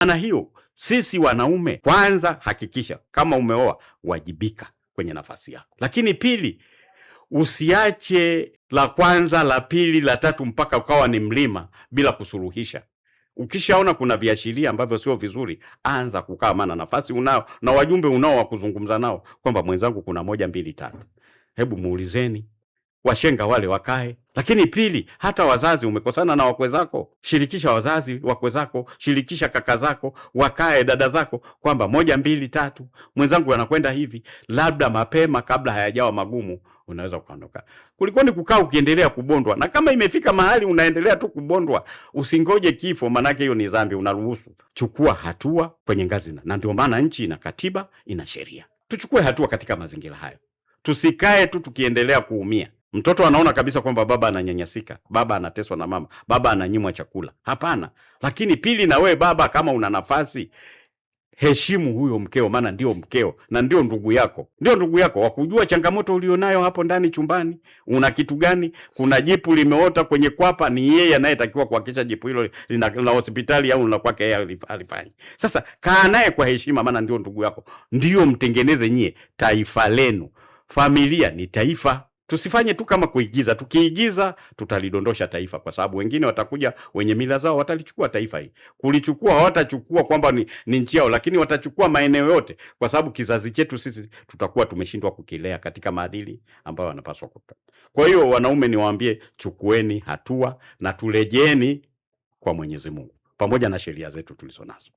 maana hiyo, sisi wanaume, kwanza hakikisha kama umeoa, wajibika kwenye nafasi yako. Lakini pili, usiache la kwanza, la pili, la tatu mpaka ukawa ni mlima bila kusuluhisha. Ukishaona kuna viashiria ambavyo sio vizuri, anza kukaa, maana nafasi unao na wajumbe unao wa kuzungumza nao kwamba mwenzangu kuna 1 2 3. Hebu muulizeni, washenga wale wakae. Lakini pili, hata wazazi, umekosana na wakwe zako, shirikisha wazazi wakwe zako, shirikisha kaka zako, wakae, dada zako, kwamba 1 2 3, mwenzangu anakwenda hivi, labda mapema kabla hayajawa magumu unaweza kuondoka. Kuliko ni kukaa ukiendelea kubondwa, na kama imefika mahali unaendelea tu kubondwa, usingoje kifo, manake hiyo ni dhambi, unaruhusu. Chukua hatua kwenye ngazi, na ndio maana nchi ina katiba, ina sheria. Tuchukue hatua katika mazingira hayo, tusikae tu tukiendelea kuumia. Mtoto anaona kabisa kwamba baba ananyanyasika, baba anateswa na mama, baba ananyimwa chakula. Hapana. Lakini pili, na wewe baba, kama una nafasi, heshimu huyo mkeo, maana ndio mkeo na ndio ndugu yako. Ndio ndugu yako wakujua changamoto ulionayo hapo ndani chumbani. Una kitu gani? Kuna jipu limeota kwenye kwapa, ni yeye anayetakiwa kuhakikisha jipu hilo lina hospitali au la kwake yeye alifanye. Sasa kaa naye kwa heshima, maana ndio ndugu yako. Ndio mtengeneze nyie taifa lenu. Familia ni taifa. Tusifanye tu kama kuigiza. Tukiigiza tutalidondosha taifa, kwa sababu wengine watakuja wenye mila zao watalichukua taifa hili. Kulichukua hawatachukua kwamba ni nchi yao, lakini watachukua maeneo yote, kwa sababu kizazi chetu sisi tutakuwa tumeshindwa kukilea katika maadili ambayo wanapaswa kutoa. Kwa hiyo wanaume, niwaambie, chukueni hatua na turejeni kwa Mwenyezi Mungu pamoja na sheria zetu tulizonazo.